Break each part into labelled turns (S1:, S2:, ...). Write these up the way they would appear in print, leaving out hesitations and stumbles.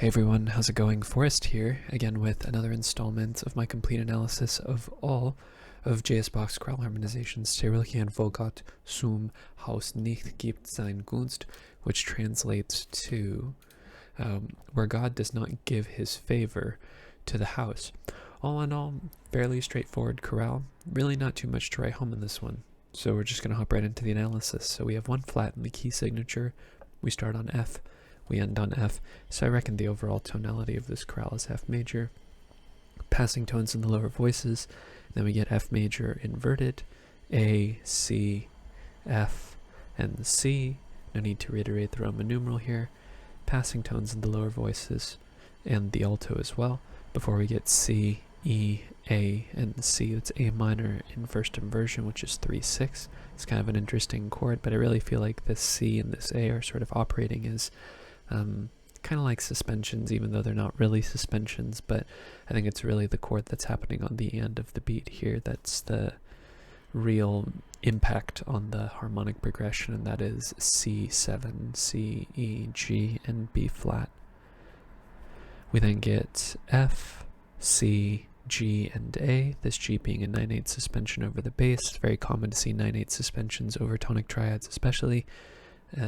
S1: Hey everyone, how's it going? Forrest here, again with another installment of my complete analysis of all of J.S. Bach's chorale harmonizations. Today we're looking at Gott, Haus, nicht, gibt, sein, Gunst, which translates to where God does not give his favor to the house. All in all, fairly straightforward chorale. Really not too much to write home in this one. So we're just going to hop right into the analysis. So we have one flat in the key signature. We start on F. We end on F, so I reckon the overall tonality of this chorale is F major. Passing tones in the lower voices, then we get F major inverted, A, C, F, and C. No need to reiterate the Roman numeral here. Passing tones in the lower voices and the alto as well, before we get C, E, A, and C. It's A minor in first inversion, which is 3-6. It's kind of an interesting chord, but I really feel like this C and this A are sort of operating as kind of like suspensions, even though they're not really suspensions, but I think it's really the chord that's happening on the end of the beat here that's the real impact on the harmonic progression, and that is C7, C, E, G, and B flat. We then get F, C, G, and A, this G being a 9/8 suspension over the bass. It's very common to see 9/8 suspensions over tonic triads, especially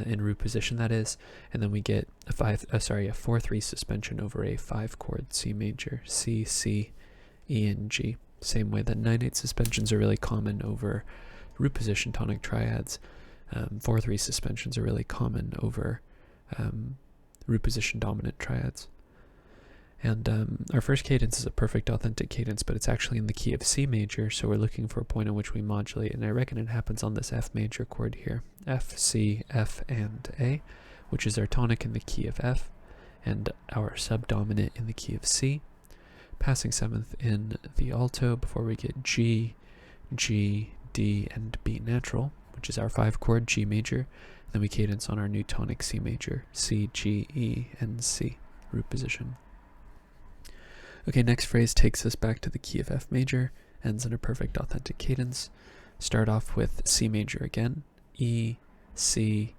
S1: in root position, that is, and then we get a 4/3 suspension over a 5 chord C major, C, C, E, and G. Same way that 9/8 suspensions are really common over root position tonic triads, 4/3 suspensions are really common over root position dominant triads. And our first cadence is a perfect authentic cadence, but it's actually in the key of C major, so we're looking for a point in which we modulate, and I reckon it happens on this F major chord here. F, C, F, and A, which is our tonic in the key of F, and our subdominant in the key of C. Passing 7th in the alto before we get G, G, D, and B natural, which is our 5 chord G major. Then we cadence on our new tonic C major, C, G, E, and C, root position. Okay, next phrase takes us back to the key of F major, ends in a perfect authentic cadence. Start off with C major again, E, C,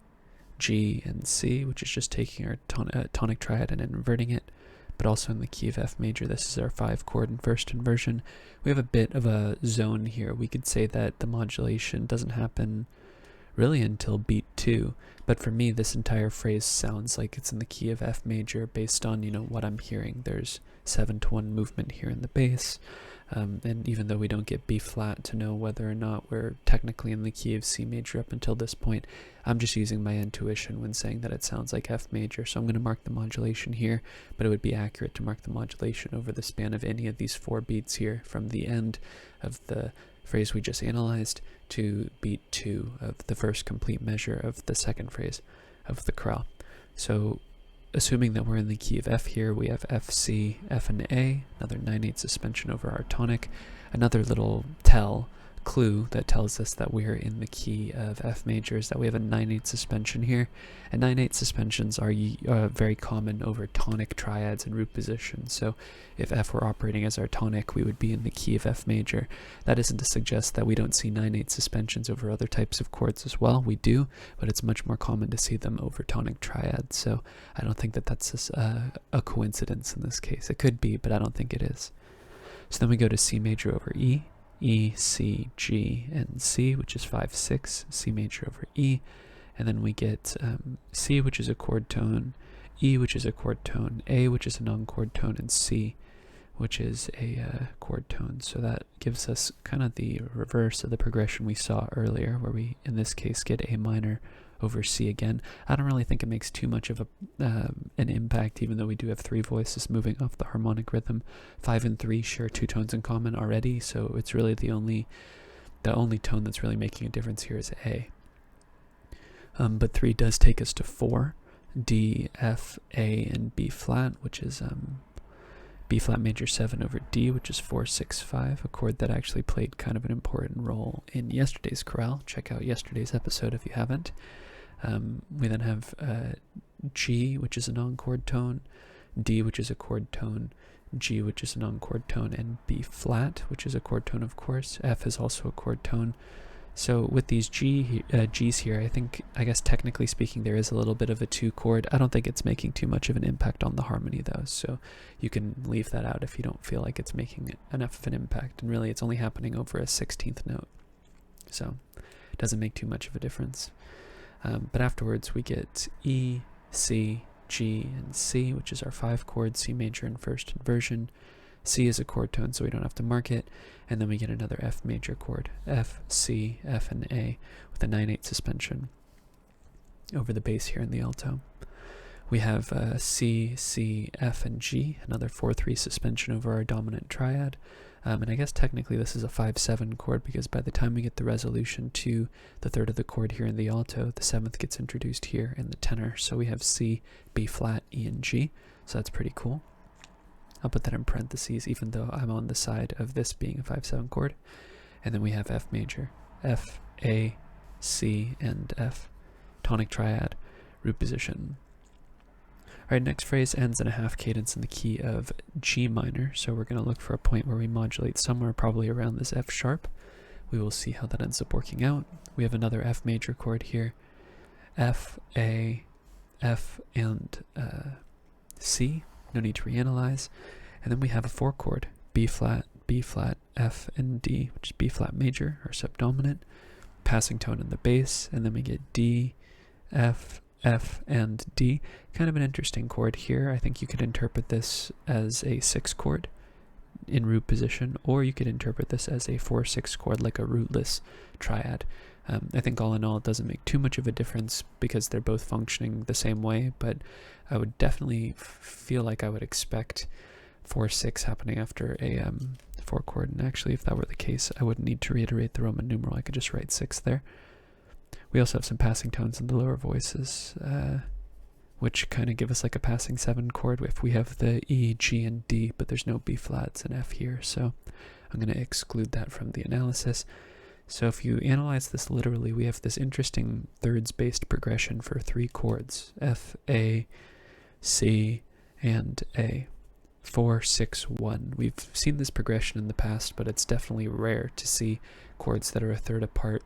S1: G, and C, which is just taking our tonic triad and inverting it, but also in the key of F major. This is our 5 chord in first inversion. We have a bit of a zone here. We could say that the modulation doesn't happen really until beat 2, but for me this entire phrase sounds like it's in the key of F major based on, what I'm hearing. There's 7/1 movement here in the bass, and even though we don't get B flat to know whether or not we're technically in the key of C major up until this point, I'm just using my intuition when saying that it sounds like F major, so I'm going to mark the modulation here, but it would be accurate to mark the modulation over the span of any of these 4 beats here, from the end of the phrase we just analyzed to beat 2 of the first complete measure of the second phrase of the chorale. So assuming that we're in the key of F here, we have F, C, F, and A, another 9/8 suspension over our tonic, another little clue that tells us that we're in the key of F major is that we have a 9/8 suspension here, and 9/8 suspensions are very common over tonic triads and root positions. So if F were operating as our tonic, we would be in the key of F major. That isn't to suggest that we don't see 9/8 suspensions over other types of chords as well. We do, but it's much more common to see them over tonic triads, so I don't think that that's a coincidence in this case. It could be, but I don't think it is. So then we go to C major over E, E, C, G, and C, which is 5/6, C major over E, and then we get C, which is a chord tone, E, which is a chord tone, A, which is a non-chord tone, and C, which is a chord tone. So that gives us kind of the reverse of the progression we saw earlier, where we, in this case, get A minor over C again. I don't really think it makes too much of an impact, even though we do have 3 voices moving off the harmonic rhythm. 5 and 3 share 2 tones in common already, so it's really the only tone that's really making a difference here is A. But 3 does take us to 4, D, F, A, and B flat, which is B flat major 7 over D, which is 4/6/5, a chord that actually played kind of an important role in yesterday's chorale. Check out yesterday's episode if you haven't. We then have G, which is a non-chord tone, D, which is a chord tone, G, which is a non-chord tone, and B flat, which is a chord tone, of course. F is also a chord tone. So with these G's here, I guess technically speaking, there is a little bit of a 2 chord. I don't think it's making too much of an impact on the harmony though, so you can leave that out if you don't feel like it's making enough of an impact. And really, it's only happening over a 16th note, so it doesn't make too much of a difference. But afterwards, we get E, C, G, and C, which is our 5 chord, C major in first inversion. C is a chord tone, so we don't have to mark it. And then we get another F major chord, F, C, F, and A, with a 9/8 suspension over the bass here in the alto. We have C, C, F, and G, another 4/3 suspension over our dominant triad. And I guess technically this is a 5/7 chord, because by the time we get the resolution to the third of the chord here in the alto, the 7th gets introduced here in the tenor. So we have C, B flat, E, and G. So that's pretty cool. I'll put that in parentheses, even though I'm on the side of this being a 5/7 chord. And then we have F major, F, A, C, and F. Tonic triad, root position. Alright, next phrase ends in a half cadence in the key of G minor, so we're going to look for a point where we modulate somewhere probably around this F sharp. We will see how that ends up working out. We have another F major chord here, F, A, F, and C. No need to reanalyze. And then we have a 4 chord, B flat, F, and D, which is B flat major, or subdominant, passing tone in the bass, and then we get D, F, F, and D. Kind of an interesting chord here. I think you could interpret this as a 6 chord in root position, or you could interpret this as a 4/6 chord, like a rootless triad. I think all in all, it doesn't make too much of a difference because they're both functioning the same way, but I would definitely feel like I would expect 4/6 happening after a 4 chord. And actually, if that were the case, I wouldn't need to reiterate the Roman numeral. I could just write 6 there. We also have some passing tones in the lower voices, which kind of give us like a passing 7 chord if we have the E, G, and D, but there's no B flats and F here, so I'm going to exclude that from the analysis. So if you analyze this literally, we have this interesting thirds-based progression for 3 chords, F, A, C, and A. 4, 6, 1. We've seen this progression in the past, but it's definitely rare to see chords that are a third apart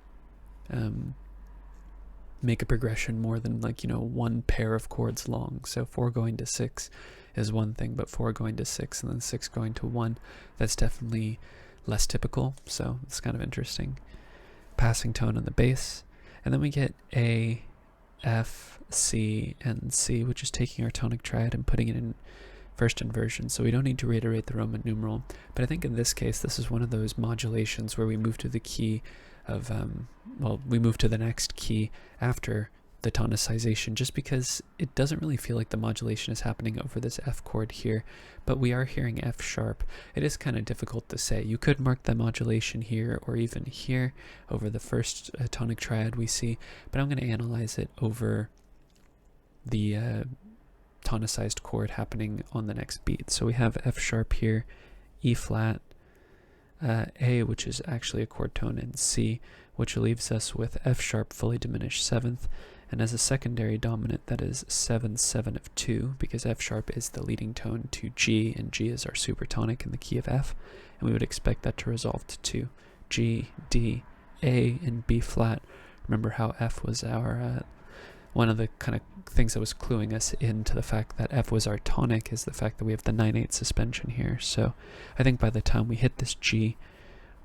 S1: make a progression more than, like, 1 pair of chords long. So 4 going to 6 is one thing, but 4 going to 6 and then 6 going to 1, that's definitely less typical, so it's kind of interesting. Passing tone on the bass, and then we get A, F, C, and C, which is taking our tonic triad and putting it in first inversion, so we don't need to reiterate the Roman numeral. But I think in this case, this is one of those modulations where we move to the key of, we move to the next key after the tonicization, just because it doesn't really feel like the modulation is happening over this F chord here, but we are hearing F sharp. It is kind of difficult to say. You could mark the modulation here or even here over the first tonic triad we see, but I'm going to analyze it over the tonicized chord happening on the next beat. So we have F sharp here, E flat, A, which is actually a chord tone, and C, which leaves us with F sharp fully diminished 7th, and as a secondary dominant, that is 7, 7 of 2, because F sharp is the leading tone to G, and G is our supertonic in the key of F, and we would expect that to resolve to 2. G, D, A, and B flat. Remember how F was our, one of the kind of things that was cluing us into the fact that F was our tonic is the fact that we have the 9/8 suspension here. So I think by the time we hit this G,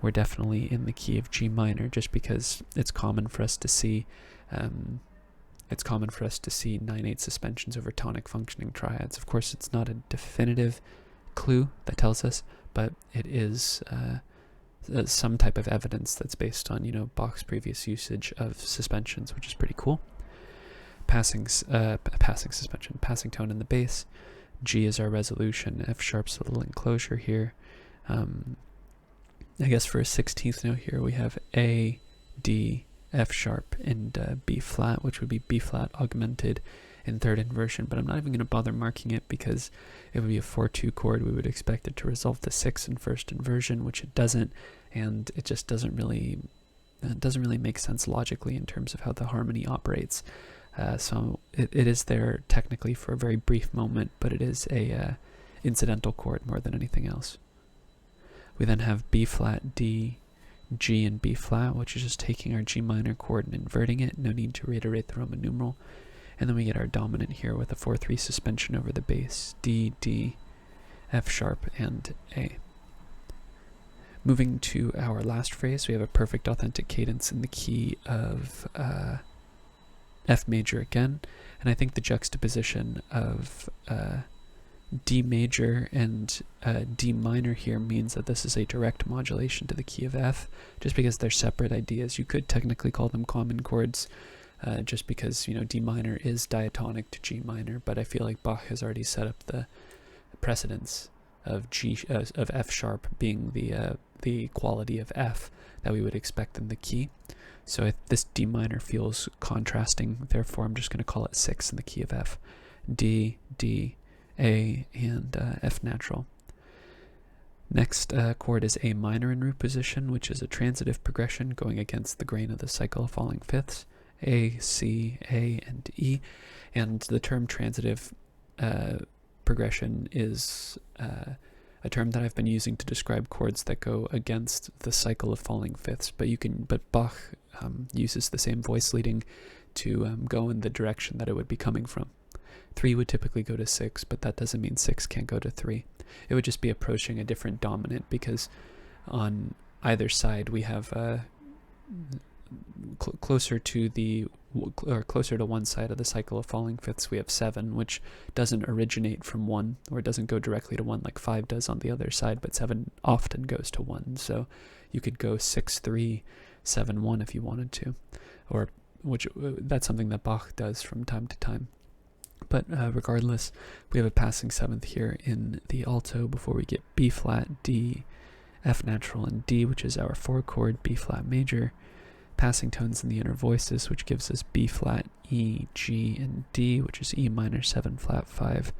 S1: we're definitely in the key of G minor, just because it's common for us to see 9/8 suspensions over tonic functioning triads. Of course, it's not a definitive clue that tells us, but it is some type of evidence that's based on, Bach's previous usage of suspensions, which is pretty cool. Passing suspension, passing tone in the bass. G is our resolution. F sharp's a little enclosure here. I guess for a 16th note here, we have A, D, F sharp, and B flat, which would be B flat augmented in third inversion, but I'm not even going to bother marking it because it would be a 4/2 chord. We would expect it to resolve to 6 in first inversion, which it doesn't, and it just doesn't really make sense logically in terms of how the harmony operates. So it is there technically for a very brief moment, but it is a incidental chord more than anything else. We then have B flat, D, G and B flat, which is just taking our G minor chord and inverting it. No need to reiterate the Roman numeral. And then we get our dominant here with a 4-3 suspension over the bass, D, D, F sharp, and A. Moving to our last phrase, we have a perfect authentic cadence in the key of F major again, and I think the juxtaposition of D major and D minor here means that this is a direct modulation to the key of F, just because they're separate ideas. You could technically call them common chords, just because, you know, D minor is diatonic to G minor, but I feel like Bach has already set up the precedence of of F sharp being the quality of F that we would expect in the key. So if this D minor feels contrasting, therefore I'm just going to call it 6 in the key of F. D, D, A, and F natural. Next chord is A minor in root position, which is a transitive progression going against the grain of the cycle of falling fifths. A, C, A, and E. And the term transitive progression is a term that I've been using to describe chords that go against the cycle of falling fifths. But Bach uses the same voice leading to go in the direction that it would be coming from. 3 would typically go to 6, but that doesn't mean 6 can't go to 3. It would just be approaching a different dominant, because on either side we have closer to one side of the cycle of falling fifths we have 7, which doesn't originate from 1, or it doesn't go directly to 1 like 5 does on the other side, but 7 often goes to 1. So you could go 6-3, 7-1 if you wanted to, or that's something that Bach does from time to time. But regardless, we have a passing 7th here in the alto before we get B flat, D, F natural, and D, which is our 4 chord, B flat major. Passing tones in the inner voices, which gives us B flat, E, G, and D, which is E minor 7 flat 5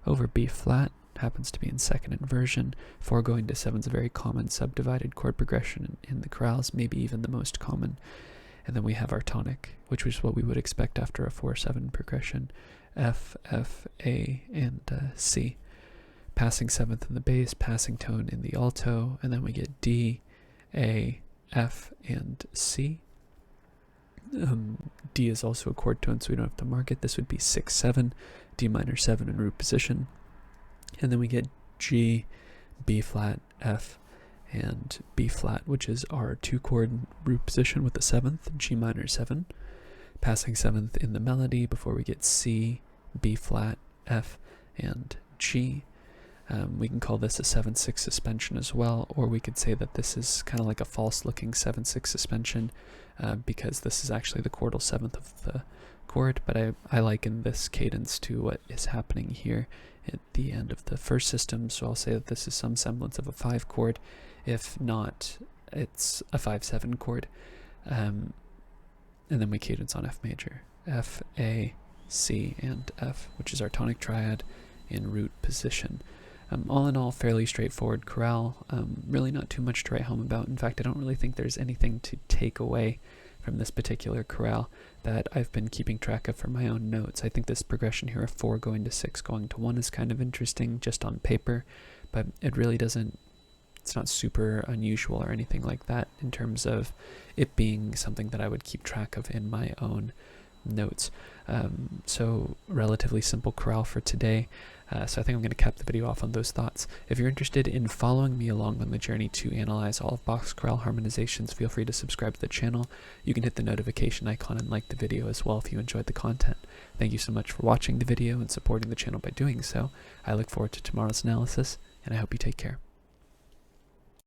S1: over B flat. Happens to be in second inversion. 4 going to 7 is a very common subdivided chord progression in the chorales, maybe even the most common. And then we have our tonic, which was what we would expect after a 4-7 progression. F, F, A, and C. Passing 7th in the bass, passing tone in the alto, and then we get D, A, F, and C. D is also a chord tone, so we don't have to mark it. This would be 6-7, D minor 7 in root position. And then we get G, B flat, F, and B flat, which is our 2 chord root position with the 7th, G minor 7. Passing 7th in the melody before we get C, B flat, F, and G. We can call this a 7-6 suspension as well, or we could say that this is kind of like a false looking 7-6 suspension, because this is actually the chordal 7th of the chord, but I liken this cadence to what is happening here at the end of the first system, so I'll say that this is some semblance of a 5 chord. If not, it's a 5-7 chord. And then we cadence on F major. F, A, C, and F, which is our tonic triad in root position. All in all, fairly straightforward chorale. Really not too much to write home about. In fact, I don't really think there's anything to take away from this particular chorale that I've been keeping track of for my own notes. I think this progression here of 4 going to 6 going to 1 is kind of interesting just on paper, but it really doesn't, it's not super unusual or anything like that in terms of it being something that I would keep track of in my own notes. So relatively simple chorale for today. So I think I'm going to cap the video off on those thoughts. If you're interested in following me along on the journey to analyze all of Bach's chorale harmonizations, feel free to subscribe to the channel. You can hit the notification icon and like the video as well if you enjoyed the content. Thank you so much for watching the video and supporting the channel by doing so. I look forward to tomorrow's analysis, and I hope you take care.